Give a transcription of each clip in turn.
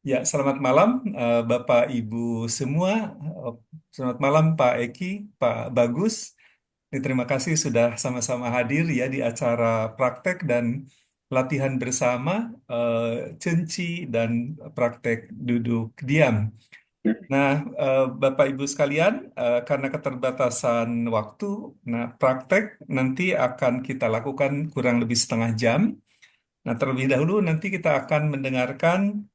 Ya, selamat malam Bapak Ibu semua. Selamat malam Pak Eki, Pak Bagus. Terima kasih sudah sama-sama hadir ya di acara praktek dan latihan bersama Cenci dan praktek duduk diam. Nah, Bapak Ibu sekalian, karena keterbatasan waktu, nah praktek nanti akan kita lakukan kurang lebih setengah jam. Nah, terlebih dahulu nanti kita akan mendengarkan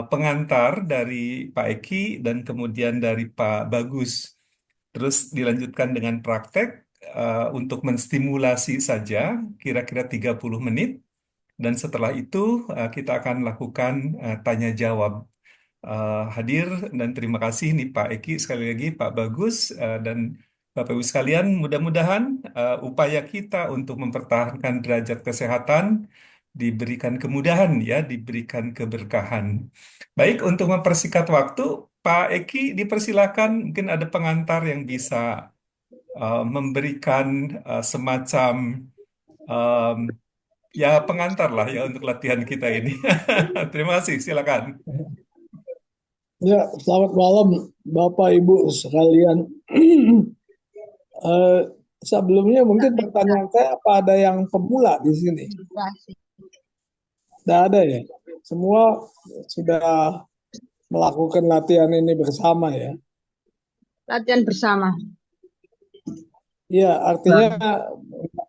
pengantar dari Pak Eki dan kemudian dari Pak Bagus. Terus dilanjutkan dengan praktek untuk menstimulasi saja kira-kira 30 menit. Dan setelah itu kita akan lakukan tanya jawab. Hadir dan terima kasih nih Pak Eki sekali lagi Pak Bagus dan Bapak Ibu sekalian, mudah-mudahan upaya kita untuk mempertahankan derajat kesehatan diberikan kemudahan ya, diberikan keberkahan. Baik, untuk mempersingkat waktu, Pak Eki dipersilakan mungkin ada pengantar yang bisa memberikan semacam em, ya pengantar lah ya untuk latihan kita ini. Terima kasih, silakan. Ya, selamat malam Bapak Ibu sekalian. Eh, Sebelumnya mungkin pertanyaan saya apa ada yang pemula di sini? Tidak ada ya. Semua sudah melakukan latihan ini bersama ya. Latihan bersama. Iya, artinya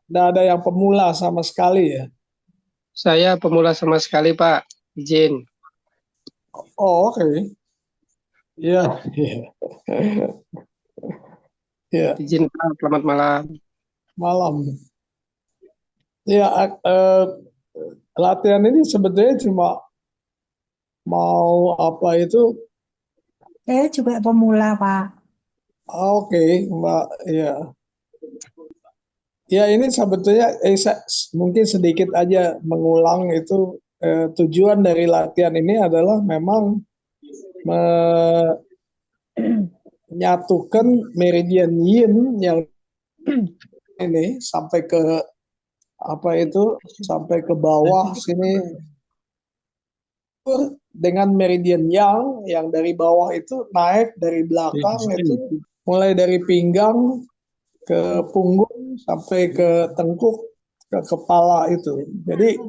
tidak ada yang pemula sama sekali ya. Saya pemula sama sekali, Pak. Izin. Oh, oke. Iya, iya. Iya, Izin, Pak. Selamat malam. malam. Iya, latihan ini sebetulnya cuma mau apa itu? Saya juga pemula, Pak. Oke, Mbak. Iya. Ya ini sebetulnya mungkin sedikit aja mengulang itu tujuan dari latihan ini adalah memang menyatukan meridian yin yang ini sampai ke apa itu sampai ke bawah sini dengan meridian yang dari bawah itu naik dari belakang itu mulai dari pinggang ke punggung sampai ke tengkuk ke kepala itu. Jadi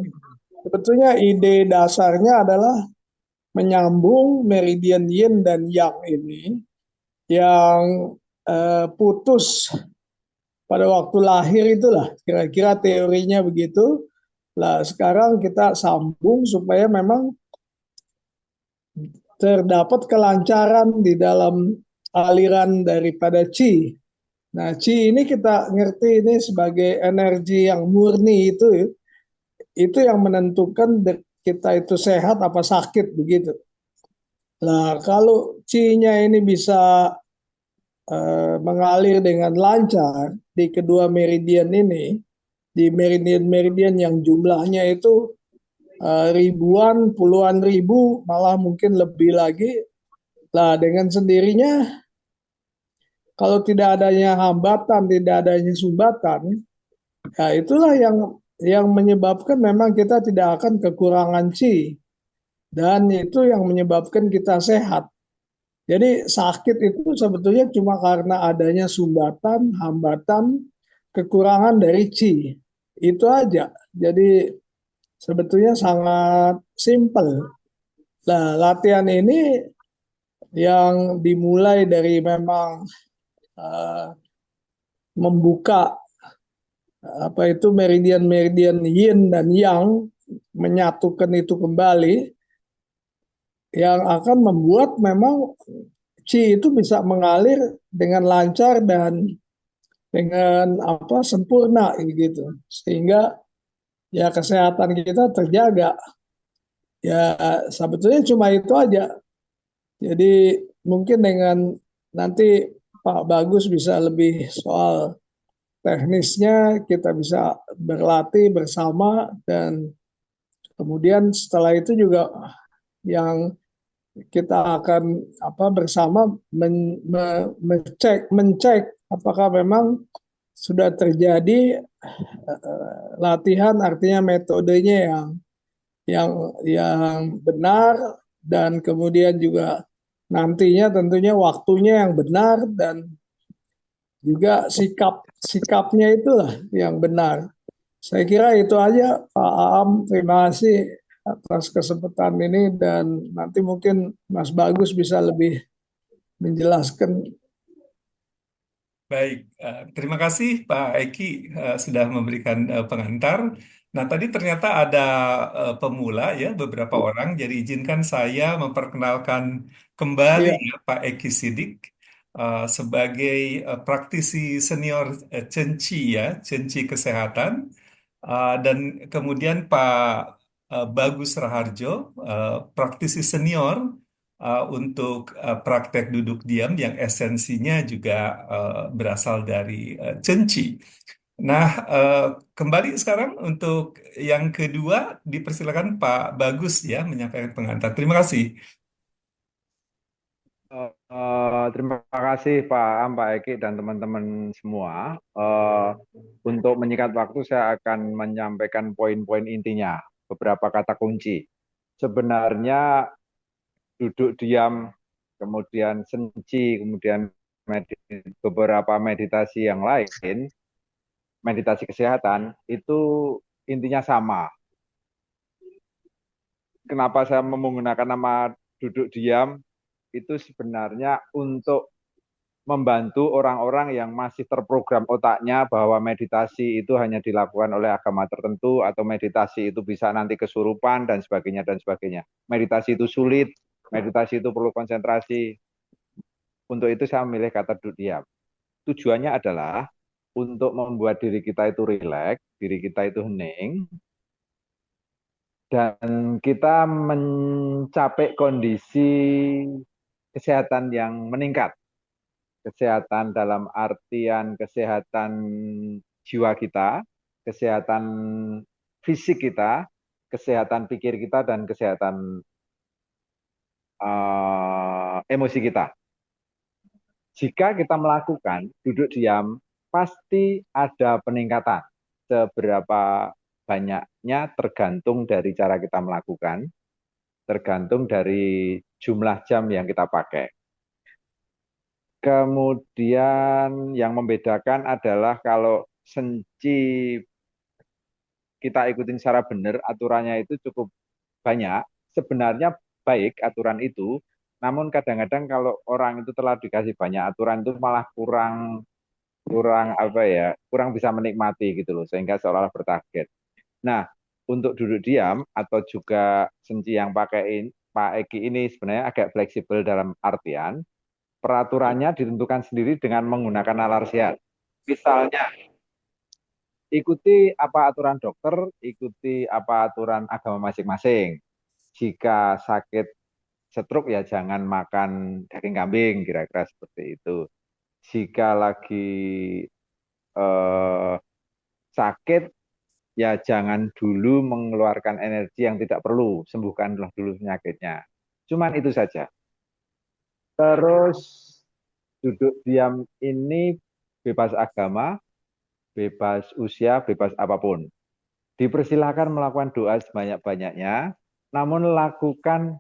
sebetulnya ide dasarnya adalah menyambung meridian yin dan yang ini yang putus pada waktu lahir itulah kira-kira teorinya begitu. Lah sekarang kita sambung supaya memang terdapat kelancaran di dalam aliran daripada qi. Nah, qi ini kita ngerti ini sebagai energi yang murni itu yang menentukan kita itu sehat apa sakit begitu. Nah, kalau qi-nya ini bisa mengalir dengan lancar di kedua meridian ini, di meridian-meridian yang jumlahnya itu ribuan, puluhan ribu, malah mungkin lebih lagi. Nah, dengan sendirinya kalau tidak adanya hambatan, tidak adanya sumbatan, ya itulah yang menyebabkan memang kita tidak akan kekurangan qi. Dan itu yang menyebabkan kita sehat. Jadi sakit itu sebetulnya cuma karena adanya sumbatan, hambatan, kekurangan dari qi. Itu aja. Jadi sebetulnya sangat simpel. Nah, latihan ini yang dimulai dari memang uh, membuka apa itu meridian-meridian yin dan yang menyatukan itu kembali yang akan membuat memang qi itu bisa mengalir dengan lancar dan dengan apa sempurna gitu sehingga ya kesehatan kita terjaga ya sebetulnya cuma itu aja jadi mungkin dengan nanti Pak Bagus bisa lebih soal teknisnya kita bisa berlatih bersama dan kemudian setelah itu juga yang kita akan apa bersama mencek apakah memang sudah terjadi latihan artinya metodenya yang yang benar dan kemudian juga nantinya tentunya waktunya yang benar dan juga sikapnya itulah yang benar. Saya kira itu aja Pak Aam, terima kasih atas kesempatan ini dan nanti mungkin Mas Bagus bisa lebih menjelaskan. Baik, terima kasih Pak Eki sudah memberikan pengantar. Nah, tadi ternyata ada pemula ya, beberapa orang. Jadi izinkan saya memperkenalkan kembali Iya, ya Pak Eki Sidik sebagai praktisi senior Cenci ya, Cenci Kesehatan. Dan kemudian Pak Bagus Raharjo, praktisi senior untuk praktek duduk diam yang esensinya juga berasal dari Cenci. Nah, kembali sekarang untuk yang kedua, dipersilakan Pak Bagus ya menyampaikan pengantar. Terima kasih. Terima kasih Pak Am, Pak Eki, dan teman-teman semua. Untuk menyingkat waktu, saya akan menyampaikan poin-poin intinya, beberapa kata kunci. Sebenarnya duduk diam, kemudian senci, kemudian beberapa meditasi yang lain, meditasi kesehatan, itu intinya sama. Kenapa saya menggunakan nama duduk diam? Itu sebenarnya untuk membantu orang-orang yang masih terprogram otaknya bahwa meditasi itu hanya dilakukan oleh agama tertentu atau meditasi itu bisa nanti kesurupan dan sebagainya dan sebagainya. Meditasi itu sulit, meditasi itu perlu konsentrasi. Untuk itu saya memilih kata duduk diam. Tujuannya adalah untuk membuat diri kita itu rileks, diri kita itu hening, dan kita mencapai kondisi kesehatan yang meningkat. Kesehatan dalam artian kesehatan jiwa kita, kesehatan fisik kita, kesehatan pikir kita, dan kesehatan emosi kita. Jika kita melakukan duduk diam, pasti ada peningkatan. Seberapa banyaknya tergantung dari cara kita melakukan, tergantung dari jumlah jam yang kita pakai. Kemudian yang membedakan adalah kalau senci kita ikutin secara benar, aturannya itu cukup banyak. Sebenarnya baik aturan itu, namun kadang-kadang kalau orang itu telah dikasih banyak aturan itu malah kurang kurang apa ya, kurang bisa menikmati gitu loh, sehingga seolah-olah bertarget. Nah, untuk duduk diam atau juga senci yang pakai Pak Eki ini sebenarnya agak fleksibel dalam artian peraturannya ditentukan sendiri dengan menggunakan nalar sehat. Misalnya, ikuti apa aturan dokter, ikuti apa aturan agama masing-masing. Jika sakit stroke ya jangan makan daging kambing, kira-kira seperti itu. Jika lagi sakit, ya jangan dulu mengeluarkan energi yang tidak perlu, sembuhkanlah dulu penyakitnya. Cuman itu saja. Terus duduk diam ini bebas agama, bebas usia, bebas apapun. Dipersilahkan melakukan doa sebanyak-banyaknya, namun lakukan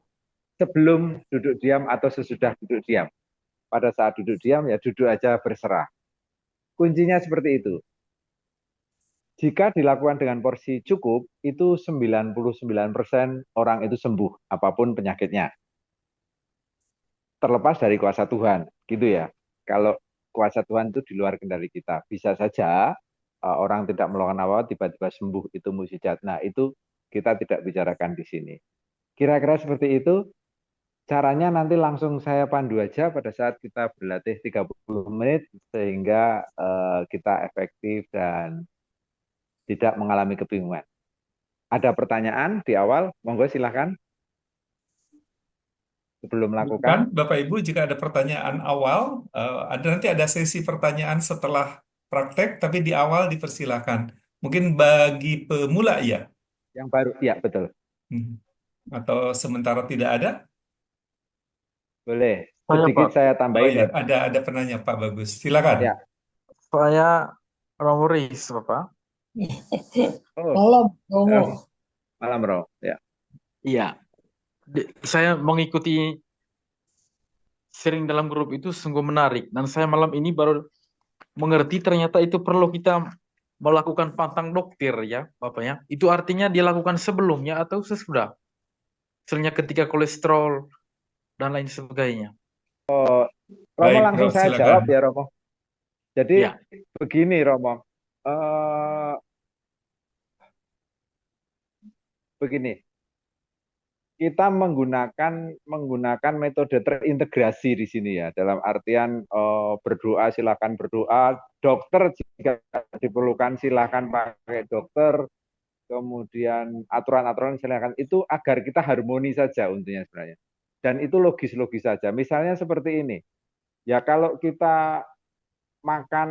sebelum duduk diam atau sesudah duduk diam. Pada saat duduk diam, ya duduk aja berserah. Kuncinya seperti itu. Jika dilakukan dengan porsi cukup, itu 99% orang itu sembuh, apapun penyakitnya. Terlepas dari kuasa Tuhan, gitu ya. Kalau kuasa Tuhan itu di luar kendali kita. Bisa saja orang tidak melakukan apa-apa, tiba-tiba sembuh, itu mukjizat. Nah, itu kita tidak bicarakan di sini. Kira-kira seperti itu. Caranya nanti langsung saya pandu aja pada saat kita berlatih 30 menit, sehingga kita efektif dan tidak mengalami kebingungan. Ada pertanyaan di awal? Monggo silahkan sebelum Kan, melakukan. Bapak Ibu, jika ada pertanyaan awal, nanti ada sesi pertanyaan setelah praktek, tapi di awal dipersilakan. Mungkin bagi pemula ya. Yang baru, ya betul. Hmm. Atau sementara tidak ada? Boleh. Saya Sedikit Pak, saya Oh tambahin ya, ya. ada penanya Pak Bagus. Silakan. Ya. saya Romuris, Bapak. Oh, Malam, Romo. malam Bro. Ya. Iya. saya mengikuti sharing dalam grup itu sungguh menarik. Dan saya malam ini baru mengerti ternyata itu perlu kita melakukan pantang dokter ya, Bapak ya. Itu artinya dilakukan sebelumnya atau sesudah. Misalnya ketika kolesterol dan lain sebagainya. Romo Baik, langsung Prof, saya silakan. jawab ya Romo. Jadi Ya, begini Romo, Eh, begini, kita menggunakan metode terintegrasi di sini ya, dalam artian berdoa silakan berdoa, dokter jika diperlukan silakan pakai dokter, kemudian aturan-aturan silakan, itu agar kita harmoni saja intinya sebenarnya. Dan itu logis-logis saja. Misalnya seperti ini, ya kalau kita makan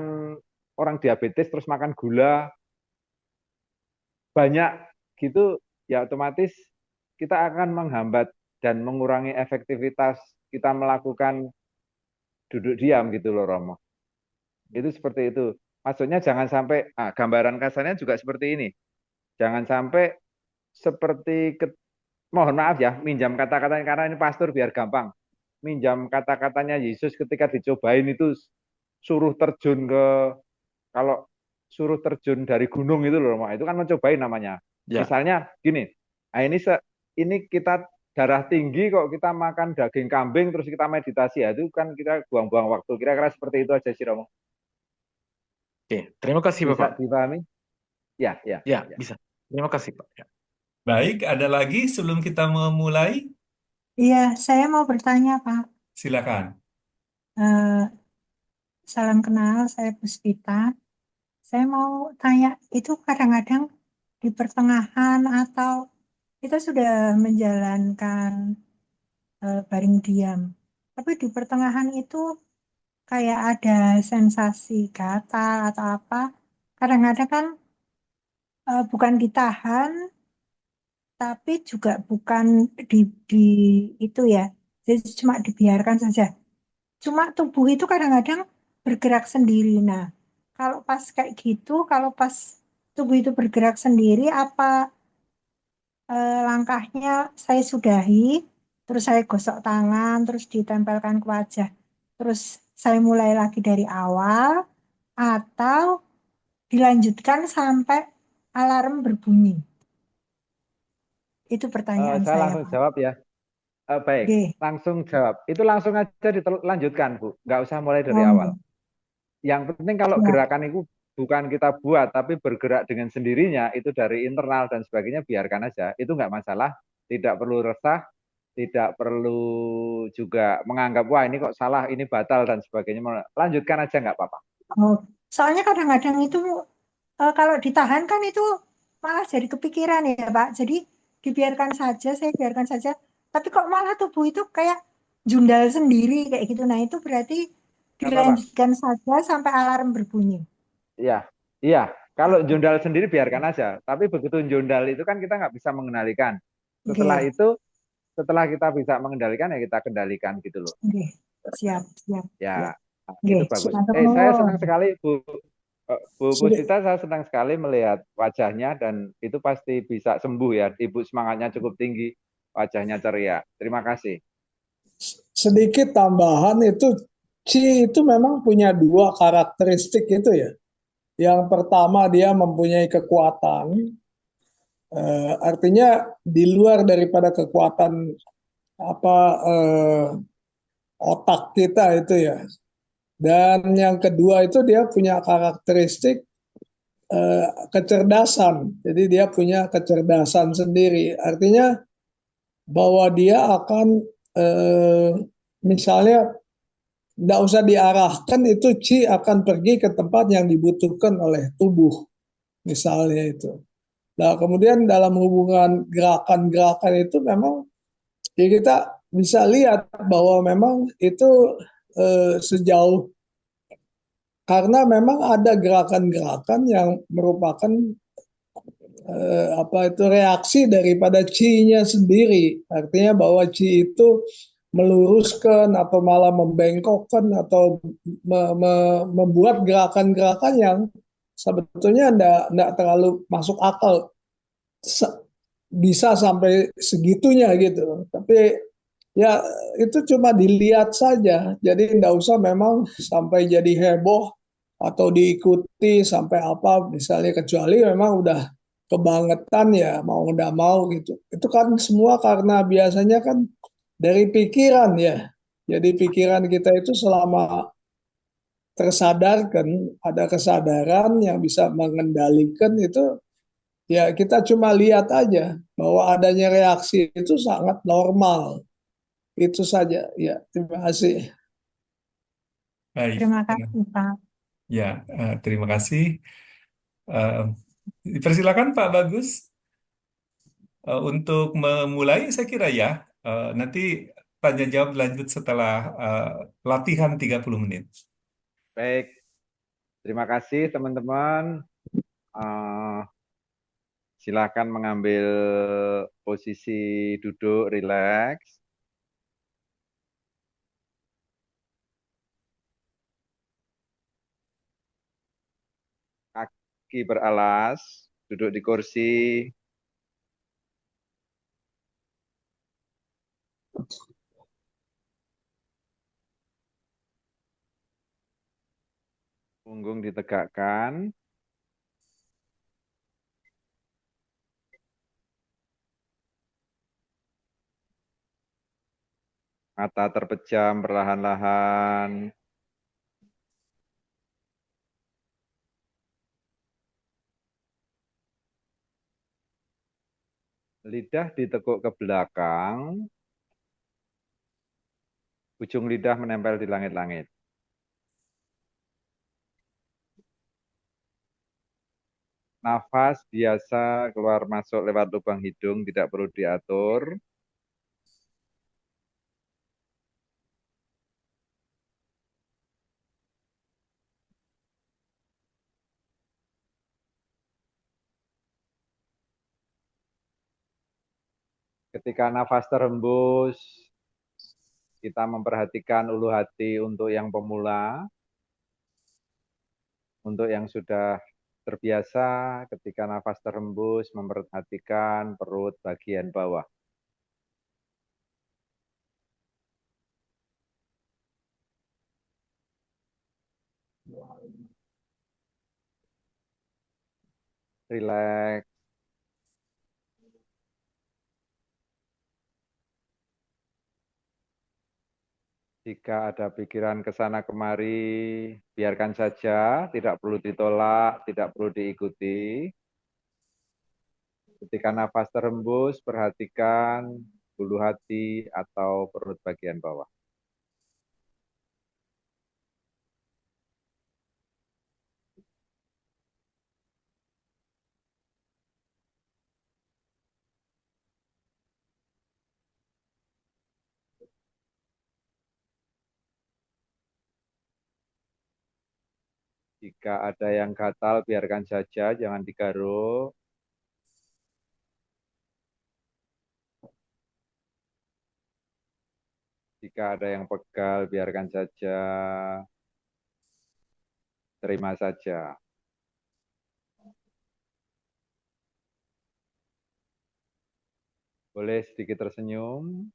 orang diabetes terus makan gula banyak gitu, ya otomatis kita akan menghambat dan mengurangi efektivitas kita melakukan duduk diam gitu loh Romo. Itu seperti itu. Maksudnya jangan sampai, gambaran kasarnya juga seperti ini. Jangan sampai seperti, mohon maaf ya, minjam kata-katanya karena ini pastor biar gampang. Minjam kata-katanya Yesus ketika dicobain itu suruh terjun ke, kalau suruh terjun dari gunung itu loh, itu kan mencobain namanya. ya. Misalnya gini, ini kita darah tinggi kok kita makan daging kambing terus kita meditasi, ya itu kan kita buang-buang waktu. Kira-kira seperti itu aja sih Romo. Oke, terima kasih Bisa Bapak. dipahami? Ya, ya, Ya, ya. bisa. Terima kasih Pak. Ya. Baik, ada lagi sebelum kita memulai? Iya, saya mau bertanya, Pak. Silakan. Eh, Salam kenal, saya Puspita. Saya mau tanya, itu kadang-kadang di pertengahan atau kita sudah menjalankan baring diam, tapi di pertengahan itu kayak ada sensasi gatal atau apa. Kadang-kadang kan bukan ditahan, tapi juga bukan di, di itu ya. Jadi cuma dibiarkan saja. Cuma tubuh itu kadang-kadang bergerak sendiri. Nah, kalau pas kayak gitu, kalau pas tubuh itu bergerak sendiri, apa langkahnya saya sudahi, terus saya gosok tangan, terus ditempelkan ke wajah, terus saya mulai lagi dari awal, atau dilanjutkan sampai alarm berbunyi? Itu pertanyaan Saya saya, langsung Pak. jawab ya. Baik, Oke. langsung jawab. Itu langsung aja dilanjutkan, Bu. Nggak usah mulai dari Oh, awal. enggak. Yang penting kalau Siap. gerakan itu bukan kita buat, tapi bergerak dengan sendirinya, itu dari internal dan sebagainya, biarkan aja. Itu nggak masalah. Tidak perlu resah, tidak perlu juga menganggap, wah ini kok salah, ini batal dan sebagainya. Lanjutkan aja nggak apa-apa. Oh, soalnya kadang-kadang itu kalau ditahan kan itu malah jadi kepikiran ya, Pak. Jadi dibiarkan saja, saya biarkan saja. Tapi kok malah tubuh itu kayak jundal sendiri kayak gitu. Nah, itu berarti Nggak apa-apa. dilanjutkan saja sampai alarm berbunyi. Iya, iya. Kalau jondal sendiri biarkan aja. Tapi begitu jondal itu kan kita nggak bisa mengendalikan. Setelah Oke, itu, setelah kita bisa mengendalikan ya kita kendalikan gitu loh. oke. Siap, siap, siap. Ya, Oke, itu bagus. matur Saya nuwun. senang sekali Bu Sudah. Puspita, saya senang sekali melihat wajahnya dan itu pasti bisa sembuh ya. Ibu semangatnya cukup tinggi, wajahnya ceria. Terima kasih. Sedikit tambahan itu, Qi itu memang punya dua karakteristik itu ya. Yang pertama dia mempunyai kekuatan, artinya di luar daripada kekuatan apa otak kita itu ya. Dan yang kedua itu dia punya karakteristik kecerdasan. Jadi dia punya kecerdasan sendiri. Artinya bahwa dia akan misalnya tidak usah diarahkan, itu Qi akan pergi ke tempat yang dibutuhkan oleh tubuh, misalnya itu. Nah, kemudian dalam hubungan gerakan-gerakan itu memang ya kita bisa lihat bahwa memang itu sejauh, karena memang ada gerakan-gerakan yang merupakan apa itu reaksi daripada Qi-nya sendiri. Artinya bahwa Qi itu meluruskan atau malah membengkokkan atau membuat gerakan-gerakan yang sebetulnya tidak terlalu masuk akal. bisa sampai segitunya gitu. Tapi ya itu cuma dilihat saja. Jadi nggak usah memang sampai jadi heboh atau diikuti sampai apa misalnya, kecuali memang udah kebangetan ya mau nggak mau gitu. Itu kan semua karena biasanya kan dari pikiran ya. Jadi pikiran kita itu selama tersadarkan, ada kesadaran yang bisa mengendalikan itu, ya kita cuma lihat aja bahwa adanya reaksi itu sangat normal. Itu saja. Ya, terima kasih. Baik. Terima kasih, Pak. Ya, terima kasih. Eh, Dipersilakan Pak Bagus. Untuk memulai, saya kira ya, nanti tanya jawab lanjut setelah latihan 30 menit. Baik, terima kasih teman-teman. Eh, Silakan mengambil posisi duduk rileks, kaki beralas, duduk di kursi, punggung ditegakkan, mata terpejam perlahan-lahan, lidah ditekuk ke belakang, ujung lidah menempel di langit-langit. Nafas biasa keluar masuk lewat lubang hidung, tidak perlu diatur. Ketika nafas terhembus, kita memperhatikan ulu hati untuk yang pemula. Untuk yang sudah terbiasa, ketika nafas terhembus, memperhatikan perut bagian bawah. Rileks. Jika ada pikiran ke sana kemari, biarkan saja, tidak perlu ditolak, tidak perlu diikuti. Ketika nafas terhembus, perhatikan bulu hati atau perut bagian bawah. Jika ada yang gatal, biarkan saja, jangan digaruk. Jika ada yang pegal, biarkan saja, terima saja. Boleh sedikit tersenyum.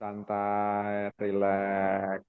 Santai, rileks.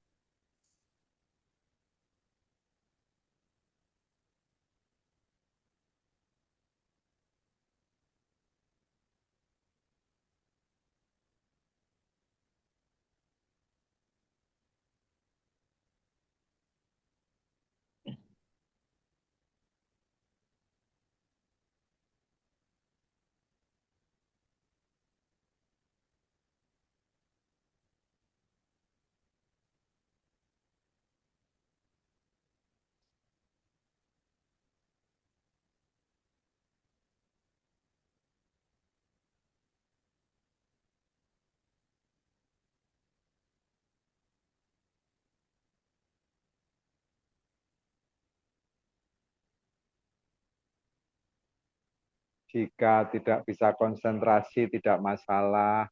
Jika tidak bisa konsentrasi tidak masalah,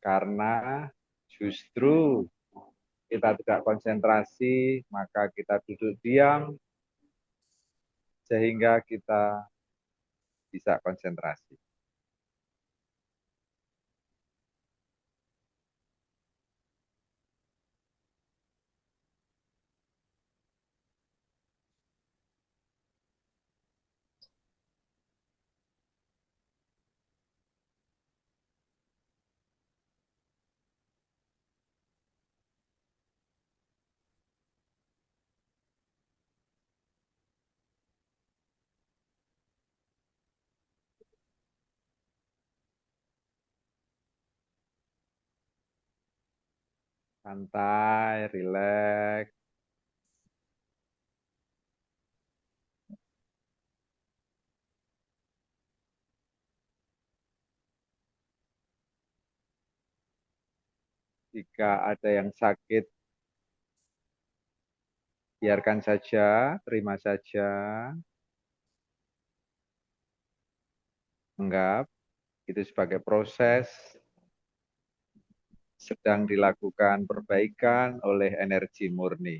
karena justru kita tidak konsentrasi, maka kita duduk diam sehingga kita bisa konsentrasi. Santai, rileks. Jika ada yang sakit, biarkan saja, terima saja. Anggap itu sebagai proses sedang dilakukan perbaikan oleh energi murni.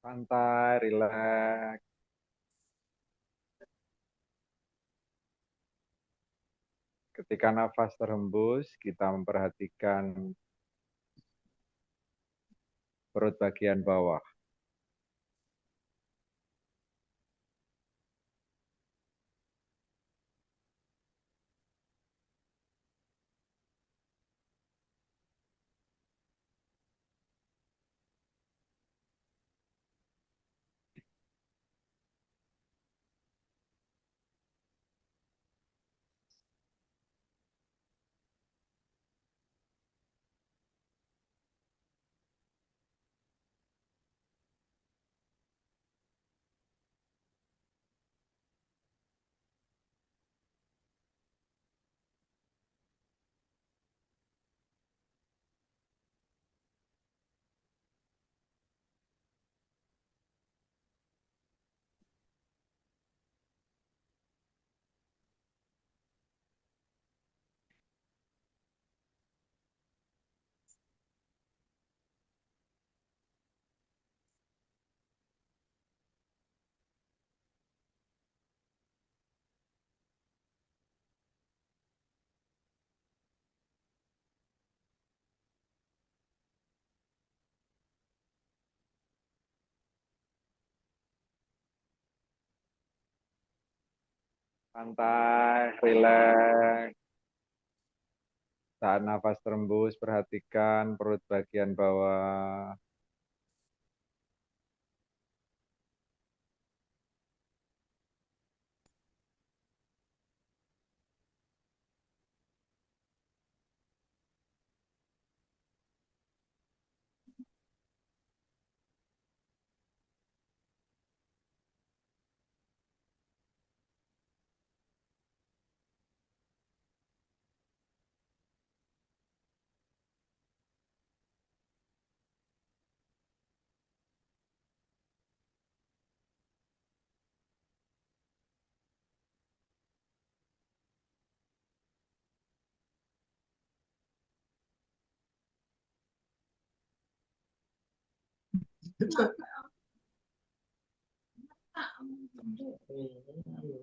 Santai, rileks. Ketika nafas terhembus, kita memperhatikan perut bagian bawah. Santai, rileks. Saat nafas terembus, perhatikan perut bagian bawah.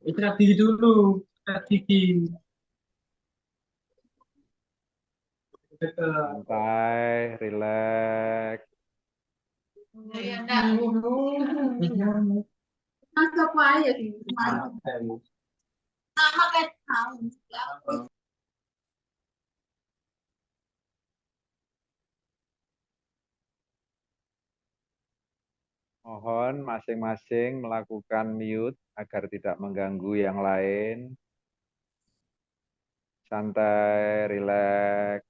Istirahat diri dulu, istirahat gigi. Santai, rileks. Mohon masing-masing melakukan mute agar tidak mengganggu yang lain. Santai, rileks.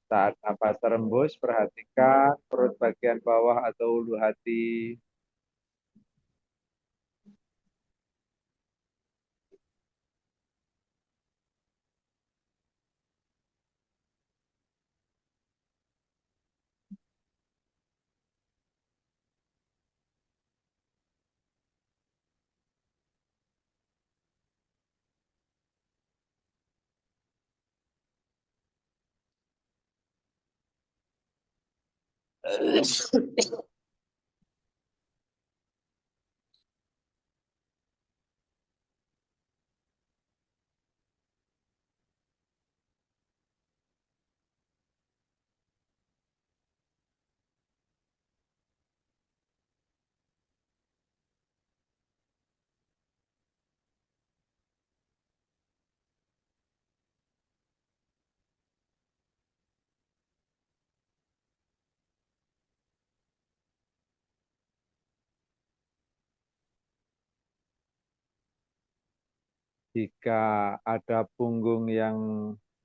Saat napas terembus, perhatikan perut bagian bawah atau ulu hati. Jika ada punggung yang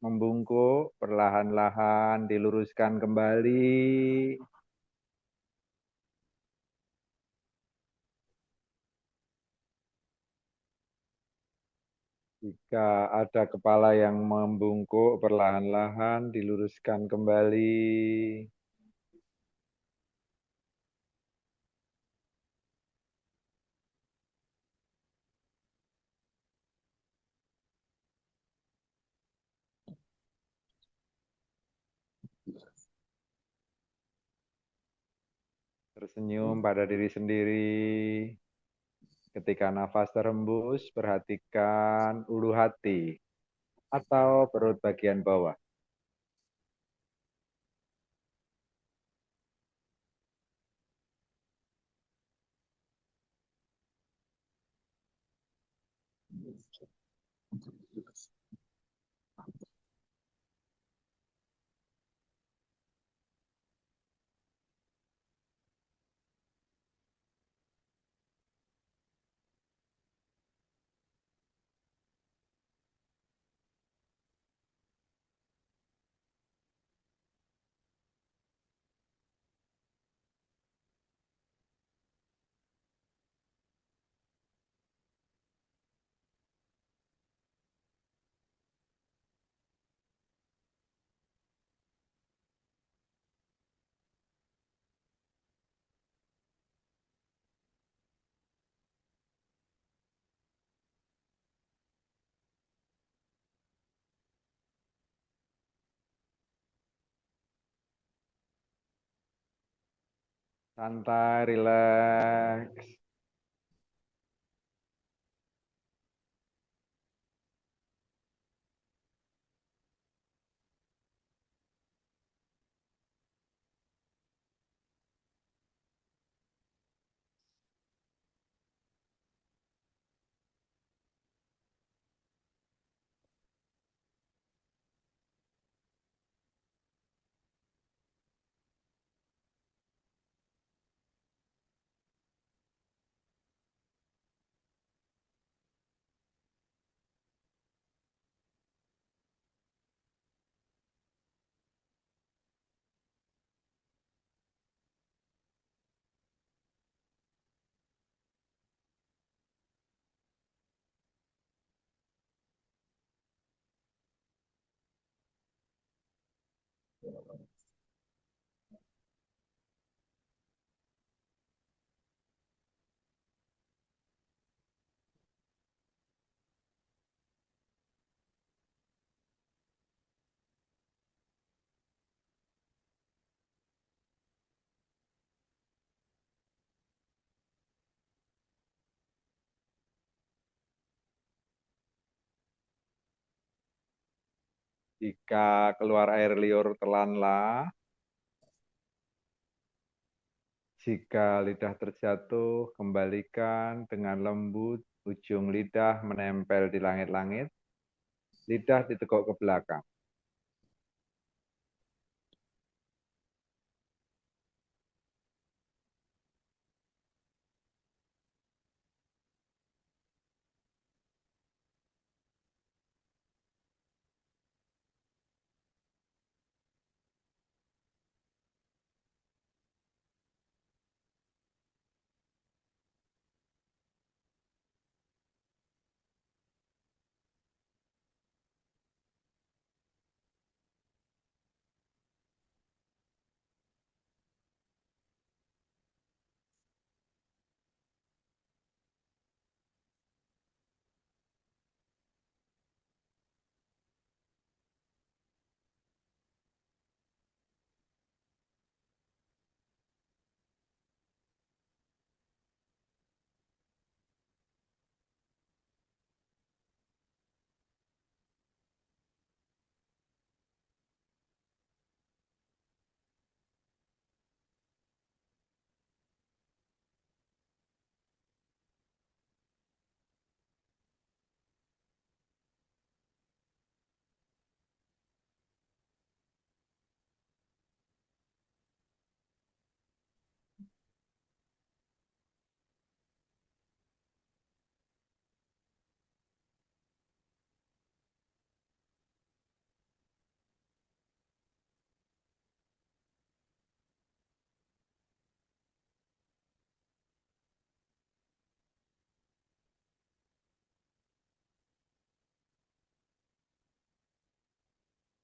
membungkuk, perlahan-lahan diluruskan kembali. Jika ada kepala yang membungkuk, perlahan-lahan diluruskan kembali. Tersenyum pada diri sendiri. Ketika nafas terembus, perhatikan ulu hati atau perut bagian bawah. Santai, rileks. Jika keluar air liur, telanlah. Jika lidah terjatuh, kembalikan dengan lembut, ujung lidah menempel di langit-langit, lidah diteguk ke belakang.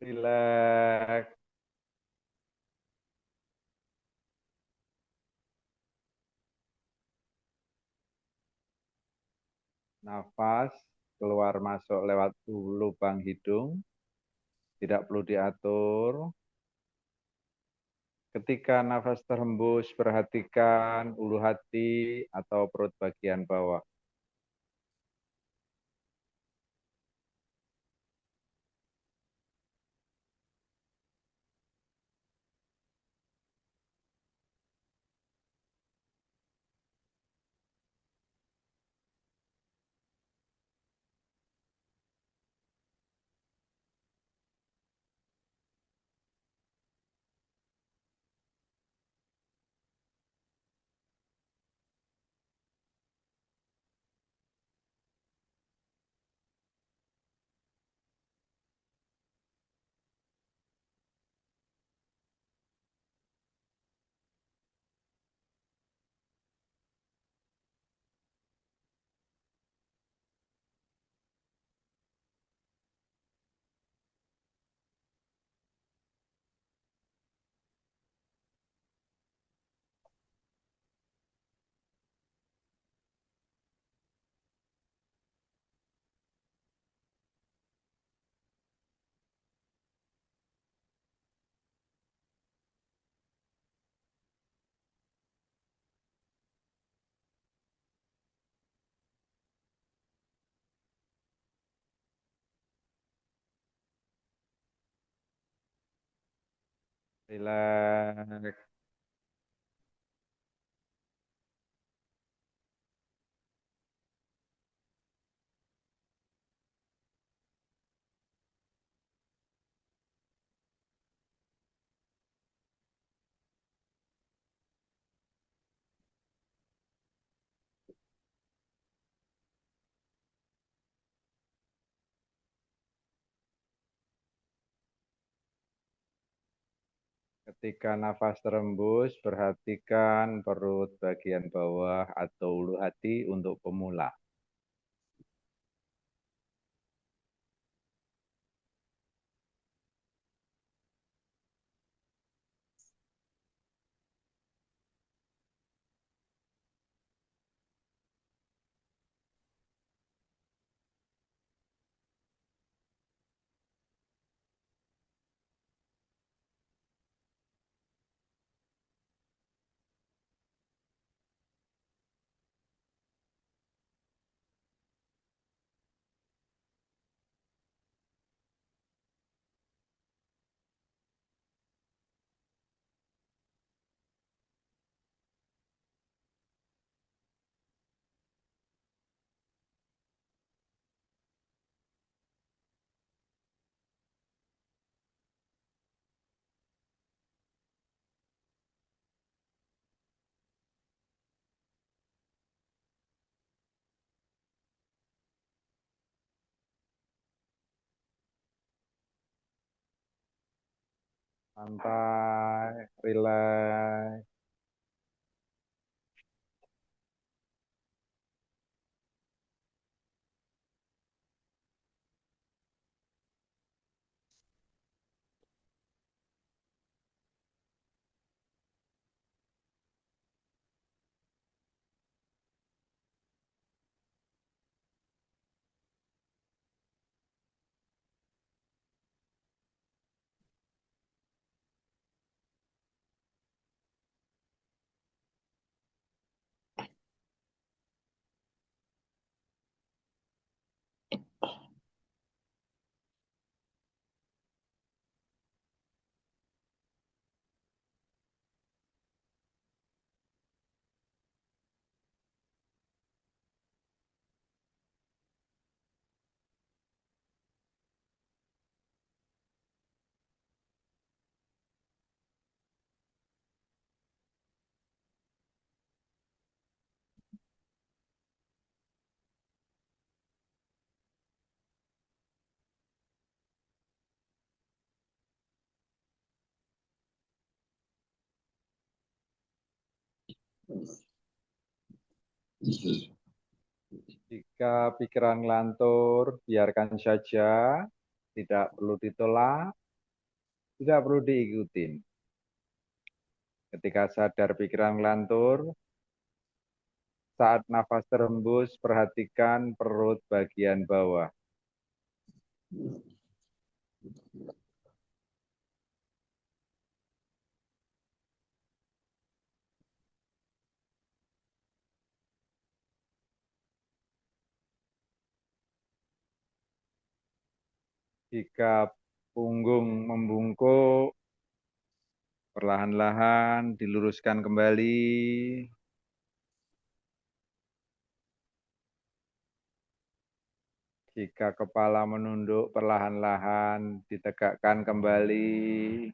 Rileks. Nafas keluar masuk lewat lubang hidung, tidak perlu diatur. Ketika nafas terhembus, perhatikan ulu hati atau perut bagian bawah. Rileks. Ketika nafas terembus, perhatikan perut bagian bawah atau ulu hati untuk pemula. santai, rileks. Jika pikiran ngelantur, biarkan saja, tidak perlu ditolak, tidak perlu diikutin. Ketika sadar pikiran ngelantur, saat nafas terembus, perhatikan perut bagian bawah. Jika punggung membungkuk, perlahan-lahan diluruskan kembali. Jika kepala menunduk, perlahan-lahan ditegakkan kembali.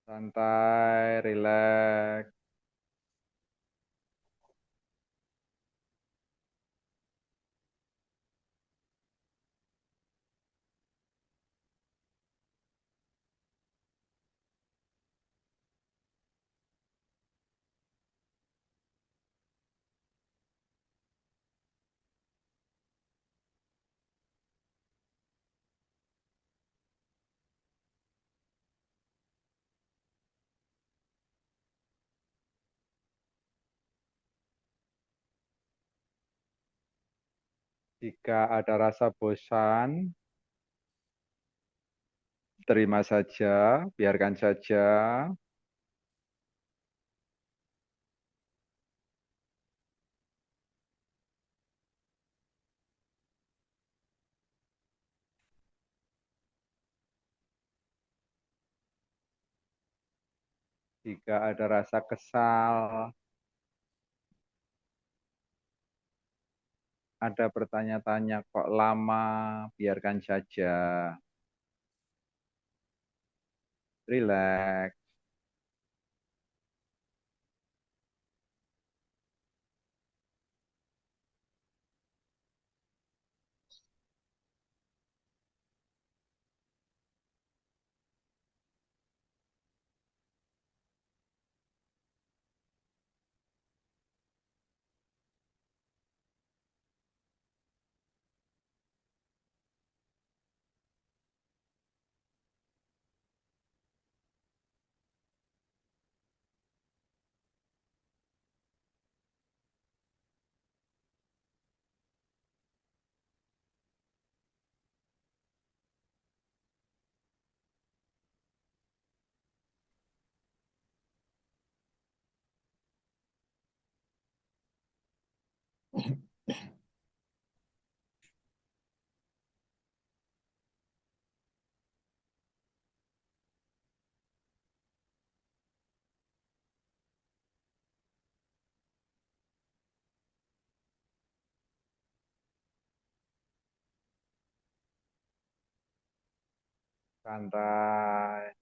Santai, rileks. Jika ada rasa bosan, terima saja, biarkan saja. Jika ada rasa kesal, ada bertanya-tanya kok lama, biarkan saja. Rileks. Santai.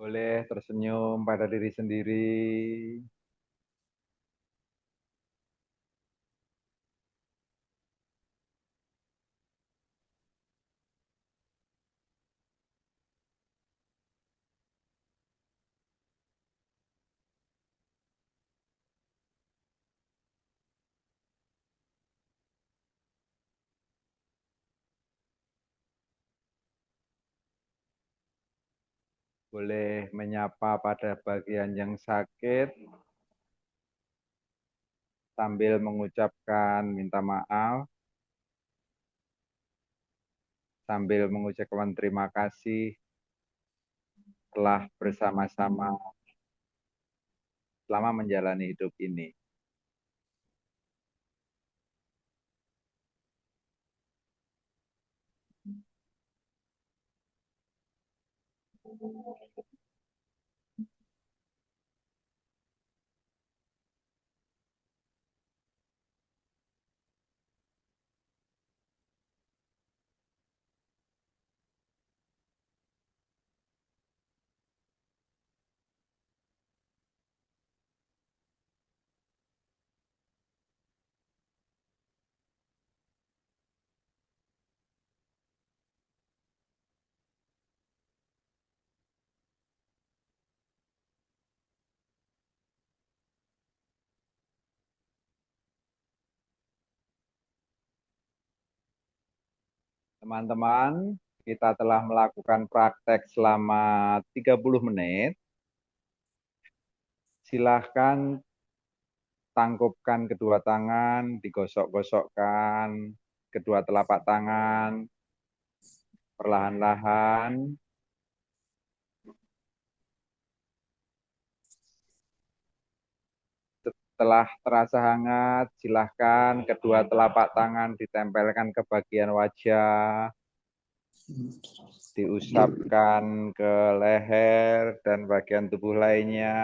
Boleh tersenyum pada diri sendiri. Boleh menyapa pada bagian yang sakit sambil mengucapkan minta maaf, sambil mengucapkan terima kasih telah bersama-sama selama menjalani hidup ini. Teman-teman, kita telah melakukan praktek selama 30 menit. Silahkan tangkupkan kedua tangan, digosok-gosokkan kedua telapak tangan, perlahan-lahan. Setelah terasa hangat, silahkan kedua telapak tangan ditempelkan ke bagian wajah, diusapkan ke leher dan bagian tubuh lainnya.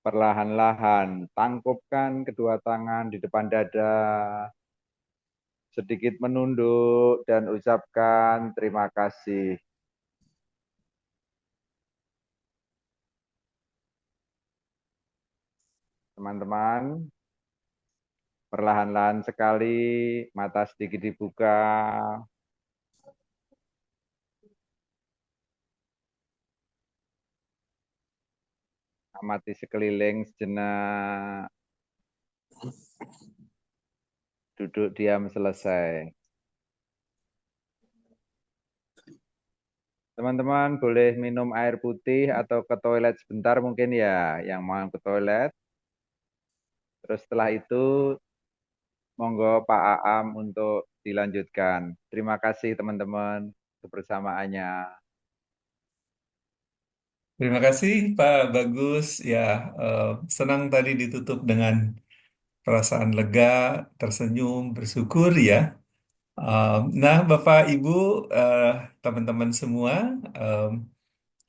Perlahan-lahan, tangkupkan kedua tangan di depan dada, sedikit menunduk dan ucapkan terima kasih. Teman-teman, perlahan-lahan sekali, mata sedikit dibuka. Amati sekeliling sejenak. Duduk diam selesai. Teman-teman boleh minum air putih atau ke toilet sebentar mungkin ya, yang mau ke toilet. Terus setelah itu, monggo Pak Aam untuk dilanjutkan. Terima kasih teman-teman kebersamaannya. Terima kasih Pak Bagus. Ya, senang tadi ditutup dengan perasaan lega, tersenyum, bersyukur ya. Nah, Bapak, Ibu, eh, teman-teman semua,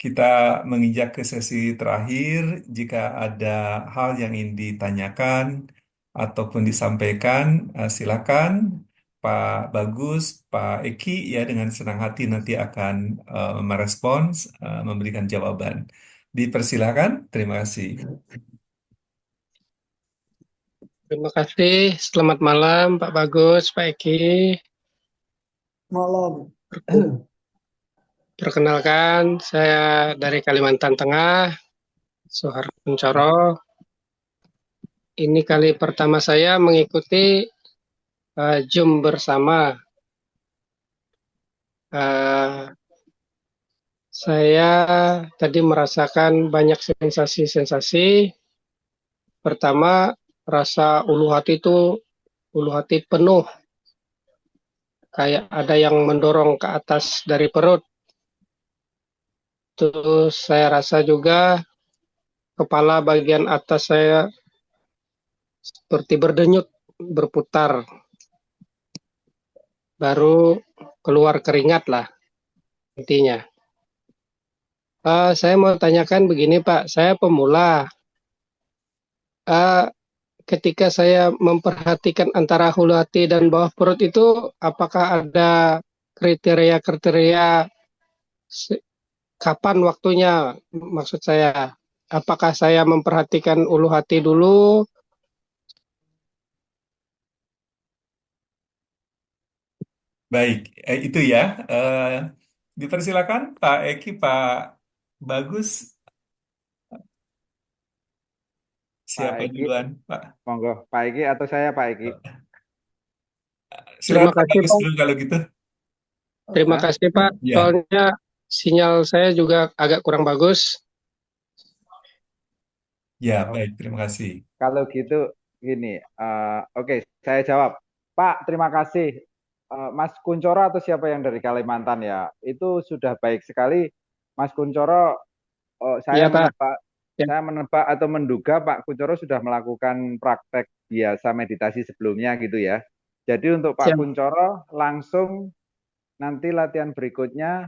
kita menginjak ke sesi terakhir. Jika ada hal yang ingin ditanyakan ataupun disampaikan, silakan Pak Bagus, Pak Eki, ya dengan senang hati nanti akan merespons, memberikan jawaban. Dipersilakan, terima kasih. Terima kasih. Selamat malam Pak Bagus, Pak Eki. Malam. Perkenalkan, saya dari Kalimantan Tengah, Suhar Kuncoro. Ini kali pertama saya mengikuti Zoom bersama. Saya tadi merasakan banyak sensasi-sensasi. Pertama, rasa ulu hati penuh. Kayak ada yang mendorong ke atas dari perut. Terus saya rasa juga kepala bagian atas saya seperti berdenyut, berputar. Baru keluar keringat lah intinya. Saya mau tanyakan begini Pak, saya pemula. Ketika saya memperhatikan antara hulu hati dan bawah perut itu, apakah ada kriteria-kriteria kapan waktunya? Maksud saya, apakah saya memperhatikan ulu hati dulu? Baik, itu ya. Eh, Dipersilakan Pak Eki, Pak Bagus, Pak siapa Eki, duluan, Pak? monggo. Pak Eki atau saya Pak Eki? Silakan Terima Pak kasih, Bagus Pak. dulu kalau gitu. Terima Hah? kasih, Pak. Ya, Soalnya sinyal saya juga agak kurang bagus. ya, Oh, baik, terima kasih. kalau gitu gini, oke, saya jawab. Pak, terima kasih. Mas Kuncoro atau siapa yang dari Kalimantan ya, itu sudah baik sekali. Mas Kuncoro, Iya, Pak. Ya, saya menebak atau menduga Pak Kuncoro sudah melakukan praktek biasa meditasi sebelumnya gitu ya. Jadi untuk Pak siap. Kuncoro langsung nanti latihan berikutnya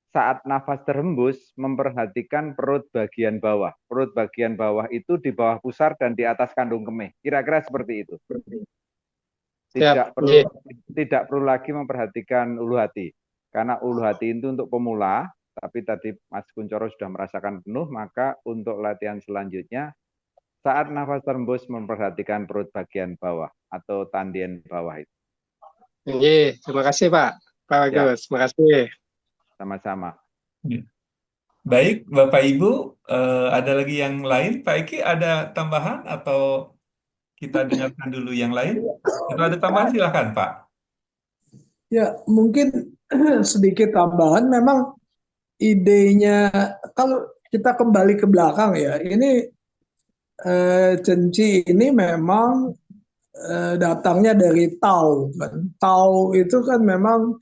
saat nafas terhembus memperhatikan perut bagian bawah. Perut bagian bawah itu di bawah pusar dan di atas kandung kemih. Kira-kira seperti itu. Siap. Tidak perlu Iya. tidak perlu lagi memperhatikan ulu hati. Karena ulu hati itu untuk pemula, tapi tadi Mas Kuncoro sudah merasakan penuh, maka untuk latihan selanjutnya saat nafas terhembus memperhatikan perut bagian bawah atau tandien bawah itu. Iya. Terima kasih, Pak. Pak Ya, Bagus. Terima kasih. sama-sama. Ya. Baik, Bapak Ibu, ada lagi yang lain? Pak Eki, ada tambahan atau kita dengarkan dulu yang lain? Kalau ada tambahan, silakan, Pak. Ya, mungkin sedikit tambahan. Memang idenya, kalau kita kembali ke belakang ya, ini Cenci ini memang datangnya dari Tao kan. Tao itu kan memang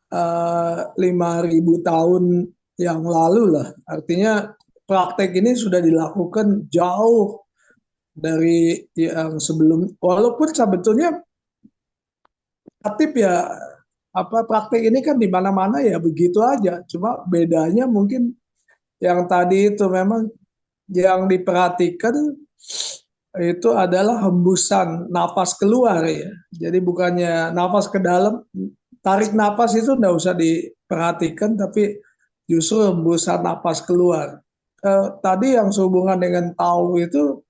5.000 tahun yang lalu lah. Artinya praktek ini sudah dilakukan jauh dari yang sebelum. Walaupun sebetulnya aktif ya, apa praktek ini kan di mana-mana ya begitu aja. Cuma bedanya mungkin yang tadi itu memang yang diperhatikan itu adalah hembusan napas keluar ya. Jadi bukannya napas ke dalam, tarik napas itu enggak usah diperhatikan, tapi justru hembusan napas keluar. Tadi yang sehubungan dengan tahu itu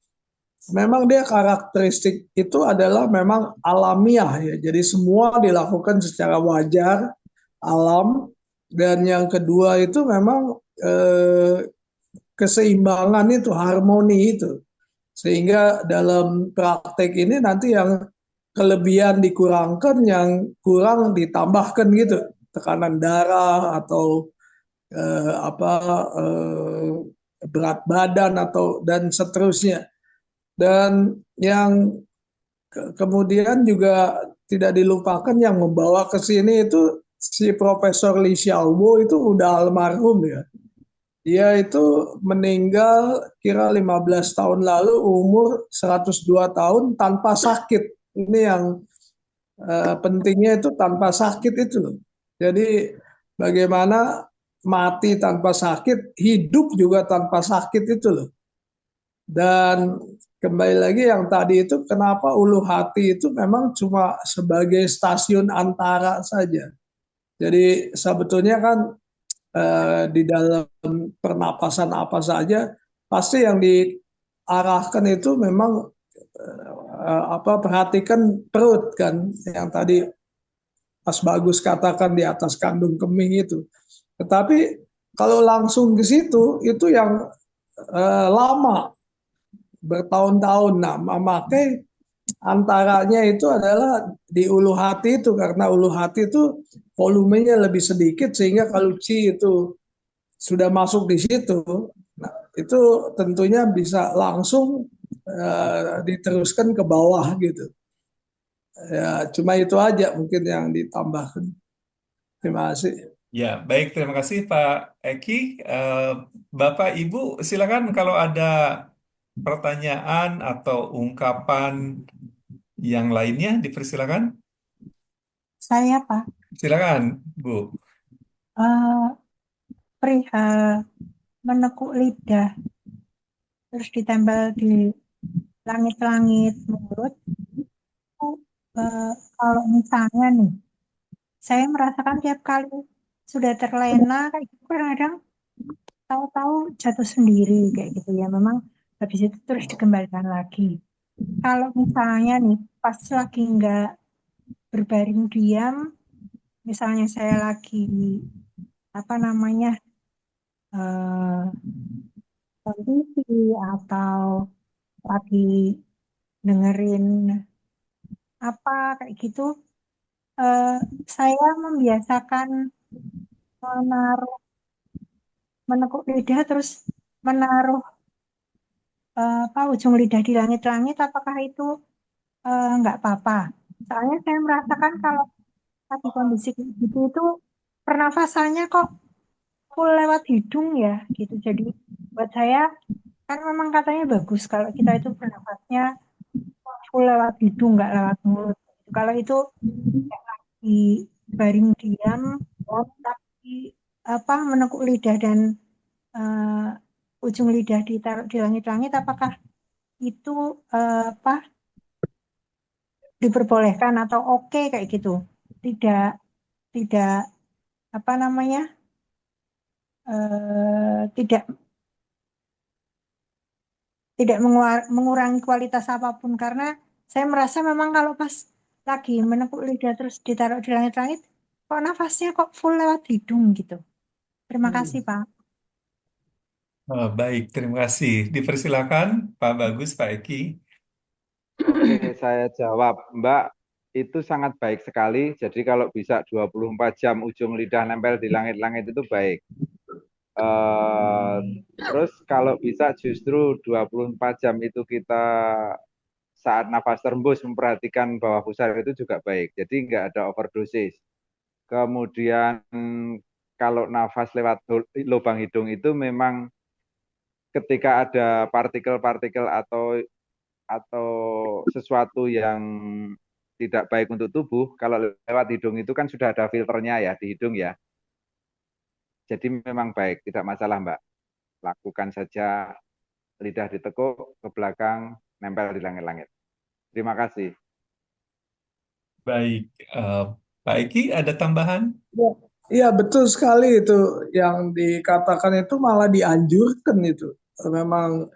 memang dia karakteristik itu adalah memang alamiah ya. Jadi semua dilakukan secara wajar, alam. Dan yang kedua itu memang keseimbangan itu, harmoni itu. Sehingga dalam praktek ini nanti yang kelebihan dikurangkan, yang kurang ditambahkan gitu. Tekanan darah atau apa berat badan atau dan seterusnya. Dan yang kemudian juga tidak dilupakan yang membawa ke sini itu si Profesor Li Xiaobo itu udah almarhum ya. Dia itu meninggal kira 15 tahun lalu umur 102 tahun tanpa sakit. Ini yang pentingnya itu tanpa sakit itu loh. Jadi bagaimana mati tanpa sakit, hidup juga tanpa sakit itu loh. Dan kembali lagi yang tadi itu kenapa ulu hati itu memang cuma sebagai stasiun antara saja. Jadi sebetulnya kan di dalam pernapasan apa saja pasti yang diarahkan itu memang apa perhatikan perut kan yang tadi Mas Bagus katakan di atas kandung kemih itu. Tetapi kalau langsung ke situ itu yang lama bertahun-tahun. Nah, memakai antaranya itu adalah di ulu hati itu karena ulu hati itu volumenya lebih sedikit sehingga kalau chi itu sudah masuk di situ, nah, itu tentunya bisa langsung diteruskan ke bawah gitu. Ya, cuma itu aja mungkin yang ditambahkan. Terima kasih. Ya, baik, terima kasih Pak Eki. Eh, Bapak, Ibu, silakan kalau ada pertanyaan atau ungkapan yang lainnya, dipersilakan. Saya Pak, Silakan, Bu. eh, perihal menekuk lidah terus ditempel di langit-langit mulut. Itu, kalau misalnya nih, saya merasakan tiap kali sudah terlena kayak gitu kadang-kadang tahu-tahu jatuh sendiri kayak gitu ya. Memang habis itu terus dikembalikan lagi. Kalau misalnya nih pas lagi nggak berbaring diam, misalnya saya lagi apa namanya nonton TV atau lagi dengerin apa kayak gitu, eh, saya membiasakan menaruh menekuk lidah terus menaruh apa ujung lidah di langit-langit. Apakah itu nggak apa-apa? Soalnya saya merasakan kalau lagi kondisi kayak gitu itu pernafasannya kok full lewat hidung ya gitu. Jadi buat saya kan memang katanya bagus kalau kita itu bernafasnya full lewat hidung nggak lewat mulut. Kalau itu di baring diam tapi apa menekuk lidah dan ujung lidah ditaruh di langit-langit, apakah itu apa diperbolehkan atau oke kayak gitu? Tidak, tidak apa namanya, tidak tidak mengurangi kualitas apapun karena saya merasa memang kalau pas lagi menekuk lidah terus ditaruh di langit-langit, kok nafasnya kok full lewat hidung gitu. Terima kasih, Pak. Baik, terima kasih. Dipersilakan Pak Bagus, Pak Eki. Oke, saya jawab. Mbak, itu sangat baik sekali. Jadi kalau bisa 24 jam ujung lidah nempel di langit-langit itu baik. Terus kalau bisa justru 24 jam itu kita saat nafas terembus memperhatikan bawah pusar itu juga baik. Jadi nggak ada overdosis. Kemudian kalau nafas lewat lubang hidung itu memang ketika ada partikel-partikel atau sesuatu yang tidak baik untuk tubuh, kalau lewat hidung itu kan sudah ada filternya ya di hidung ya. Jadi memang baik, tidak masalah Mbak. Lakukan saja lidah ditekuk ke belakang, nempel di langit-langit. Terima kasih. Baik, Pak Eki ada tambahan? Ya, iya betul sekali itu yang dikatakan itu malah dianjurkan itu. Memang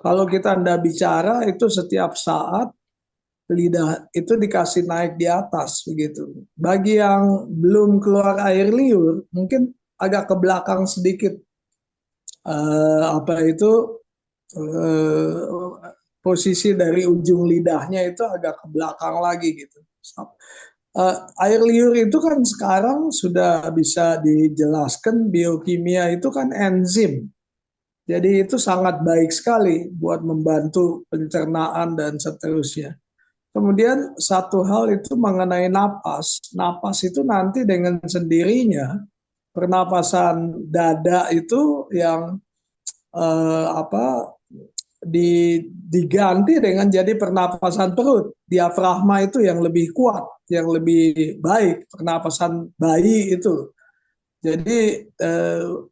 kalau kita anda bicara itu setiap saat lidah itu dikasih naik di atas begitu. Bagi yang belum keluar air liur, mungkin agak ke belakang sedikit. Apa itu eh, posisi dari ujung lidahnya itu agak ke belakang lagi gitu. Air liur itu kan sekarang sudah bisa dijelaskan biokimia itu kan enzim. Jadi itu sangat baik sekali buat membantu pencernaan dan seterusnya. Kemudian satu hal itu mengenai napas. Napas itu nanti dengan sendirinya pernapasan dada itu yang apa diganti dengan jadi pernapasan perut. Diafragma itu yang lebih kuat, yang lebih baik, pernapasan bayi itu. Jadi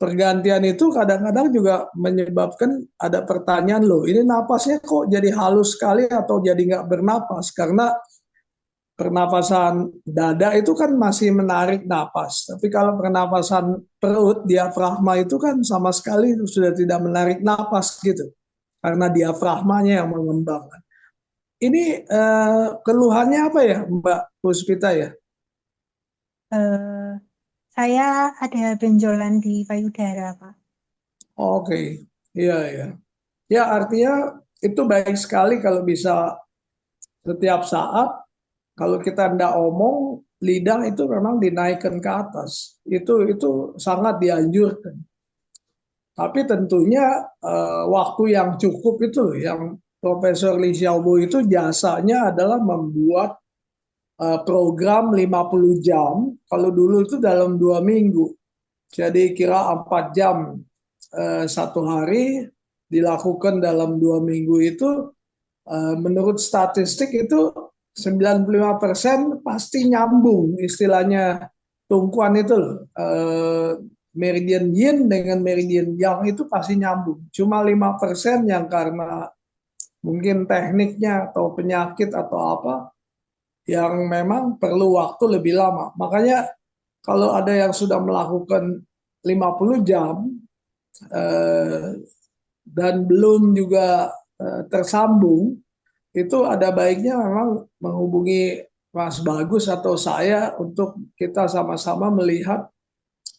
pergantian itu kadang-kadang juga menyebabkan ada pertanyaan loh, ini napasnya kok jadi halus sekali atau jadi nggak bernapas karena pernapasan dada itu kan masih menarik napas, tapi kalau pernapasan perut diafragma itu kan sama sekali sudah tidak menarik napas gitu, karena diafragmanya yang mengembangkan. Ini keluhannya apa ya, Mbak Puspita ya? Eh, saya ada benjolan di payudara, Pak. Oke, iya ya. Ya artinya itu baik sekali kalau bisa setiap saat kalau kita ndak omong lidah itu memang dinaikkan ke atas. Itu sangat dianjurkan. Tapi tentunya waktu yang cukup itu yang Profesor Li Xiaobo itu jasanya adalah membuat program 50 jam. Kalau dulu itu dalam 2 minggu. Jadi kira 4 jam satu hari dilakukan dalam 2 minggu itu menurut statistik itu 95% pasti nyambung istilahnya tumpuan itu loh. Meridian yin dengan meridian yang itu pasti nyambung. Cuma 5% yang karena mungkin tekniknya atau penyakit atau apa yang memang perlu waktu lebih lama. Makanya kalau ada yang sudah melakukan 50 jam eh, dan belum juga tersambung, itu ada baiknya memang menghubungi Mas Bagus atau saya untuk kita sama-sama melihat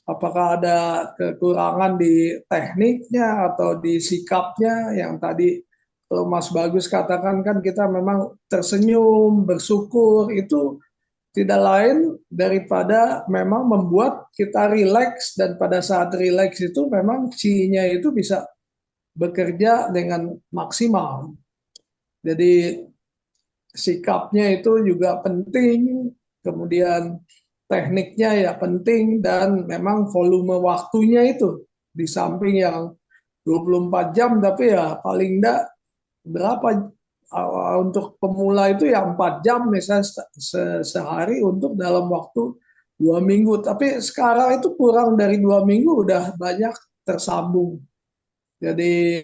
apakah ada kekurangan di tekniknya atau di sikapnya yang tadi kalau Mas Bagus katakan kan kita memang tersenyum, bersyukur, itu tidak lain daripada memang membuat kita rileks, dan pada saat rileks itu memang chi-nya itu bisa bekerja dengan maksimal. Jadi sikapnya itu juga penting, kemudian tekniknya ya penting, dan memang volume waktunya itu di samping yang 24 jam, tapi ya paling enggak berapa untuk pemula itu ya 4 jam misalnya sehari untuk dalam waktu 2 minggu. Tapi sekarang itu kurang dari 2 minggu udah banyak tersambung. Jadi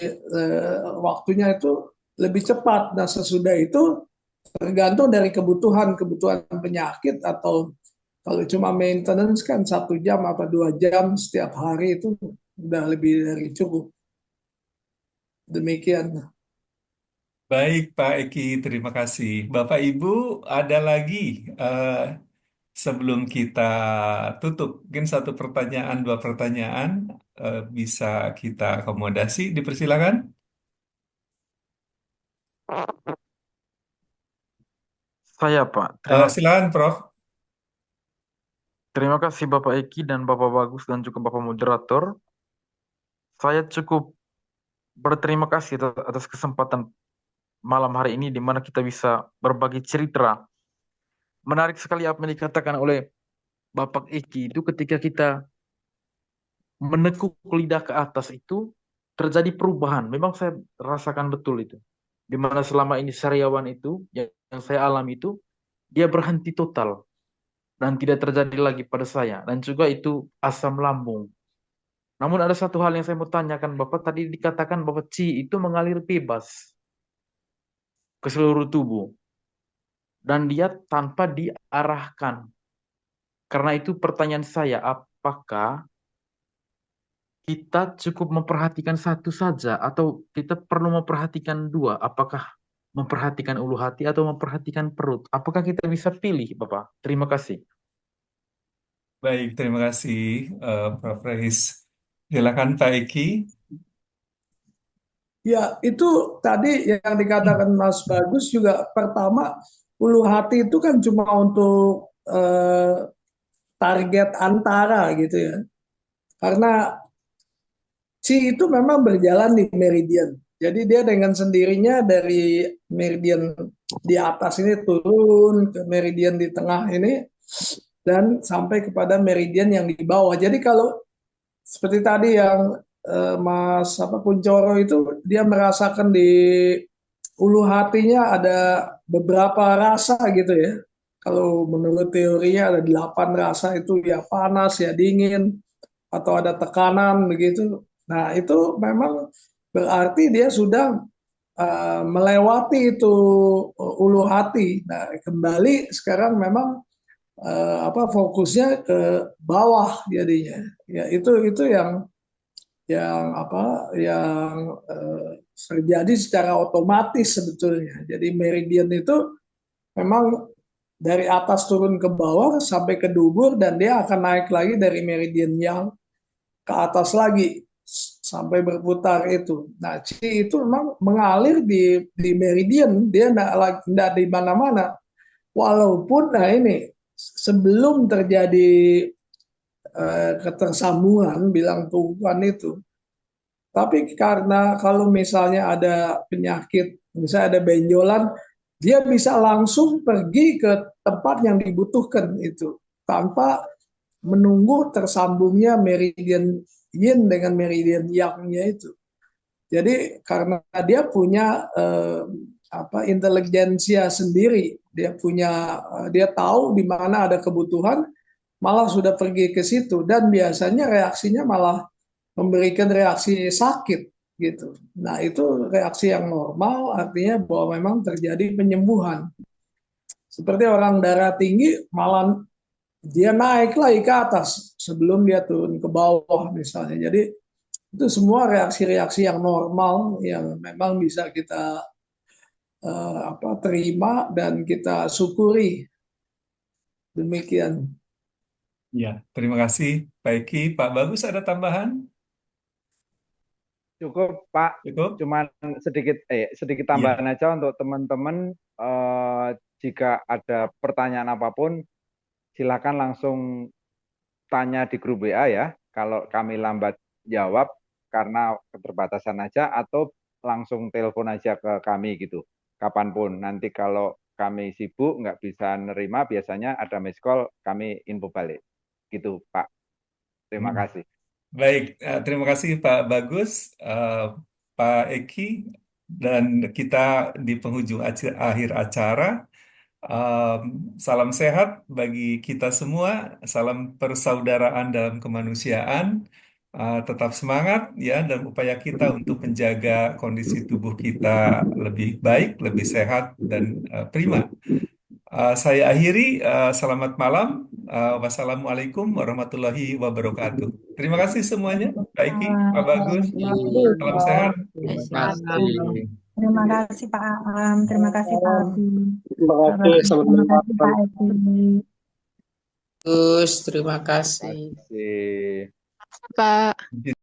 waktunya itu lebih cepat. Nah sesudah itu tergantung dari kebutuhan penyakit, atau kalau cuma maintenance kan 1 jam apa 2 jam setiap hari itu udah lebih dari cukup. Demikian. Baik, Pak Eki, terima kasih. Bapak Ibu, ada lagi eh, sebelum kita tutup, mungkin satu pertanyaan, dua pertanyaan bisa kita akomodasi. Dipersilakan. Saya Pak, terima Silakan, Prof. terima kasih Bapak Eki dan Bapak Bagus dan juga Bapak moderator. Saya cukup berterima kasih atas kesempatan malam hari ini di mana kita bisa berbagi cerita. Menarik sekali apa yang dikatakan oleh Bapak Eki itu ketika kita menekuk lidah ke atas itu terjadi perubahan. Memang saya rasakan betul itu. Di mana selama ini sariawan itu yang saya alami itu dia berhenti total dan tidak terjadi lagi pada saya, dan juga itu asam lambung. Namun ada satu hal yang saya mau tanyakan Bapak, tadi dikatakan bahwa Qi itu mengalir bebas ke seluruh tubuh dan dia tanpa diarahkan. Karena itu pertanyaan saya, apakah kita cukup memperhatikan satu saja atau kita perlu memperhatikan dua? Apakah memperhatikan ulu hati atau memperhatikan perut? Apakah kita bisa pilih, Bapak? Terima kasih. Baik, terima kasih, Prof. Reis. Silakan, Pak Eki. Ya, itu tadi yang dikatakan Mas Bagus juga, pertama ulu hati itu kan cuma untuk target antara gitu ya. Karena Qi itu memang berjalan di meridian. Jadi dia dengan sendirinya dari meridian di atas ini turun ke meridian di tengah ini dan sampai kepada meridian yang di bawah. Jadi kalau seperti tadi yang Mas Kuncoro itu dia merasakan di ulu hatinya ada beberapa rasa gitu ya. Kalau menurut teorinya ada 8 rasa, itu ya panas, ya dingin, atau ada tekanan begitu. Nah itu memang berarti dia sudah melewati itu ulu hati. Nah kembali sekarang memang fokusnya ke bawah jadinya. Ya itu yang terjadi secara otomatis sebetulnya. Jadi meridian itu memang dari atas turun ke bawah sampai ke dubur, dan dia akan naik lagi dari meridian yang ke atas lagi sampai berputar itu. Nah, Qi itu memang mengalir di meridian, dia tidak di mana-mana. Walaupun nah ini sebelum terjadi ketersambungan bilang tumpuan itu, tapi karena kalau misalnya ada penyakit, misalnya ada benjolan, dia bisa langsung pergi ke tempat yang dibutuhkan itu tanpa menunggu tersambungnya meridian yin dengan meridian yang-nya itu. Jadi karena dia punya intelijensia sendiri, dia tahu di mana ada kebutuhan, malah sudah pergi ke situ, dan biasanya reaksinya malah memberikan reaksi sakit gitu. Nah itu reaksi yang normal, artinya bahwa memang terjadi penyembuhan. Seperti orang darah tinggi malah dia naik lagi ke atas sebelum dia turun ke bawah misalnya. Jadi Itu semua reaksi-reaksi yang normal yang memang bisa kita terima dan kita syukuri. Demikian. Ya, terima kasih Pak Eki. Pak Bagus ada tambahan? Cukup Pak, Cukup? cuman sedikit Iya. tambahan aja untuk teman-teman. Jika ada pertanyaan apapun, silakan langsung tanya di grup WA ya. Kalau kami lambat jawab karena keterbatasan aja, atau langsung telepon aja ke kami gitu. Kapanpun. Nanti kalau kami sibuk nggak bisa nerima, biasanya ada miss call, kami info balik. Gitu Pak. Terima kasih. Baik, terima kasih Pak Bagus, Pak Eki, dan kita di penghujung akhir acara. Salam sehat bagi kita semua, salam persaudaraan dalam kemanusiaan. Tetap semangat ya, dan upaya kita untuk menjaga kondisi tubuh kita lebih baik, lebih sehat dan prima. Saya akhiri, selamat malam. Wassalamualaikum warahmatullahi wabarakatuh. Terima kasih semuanya, Pak Eki, Pak Bagus. Salam sehat. Terima kasih. Terima kasih Pak Aam, terima kasih Pak Abi, Terima Pak kasih. Bagus, terima Selamat kasih Pak Eki. Gus, terima kasih. Terima kasih. Pak.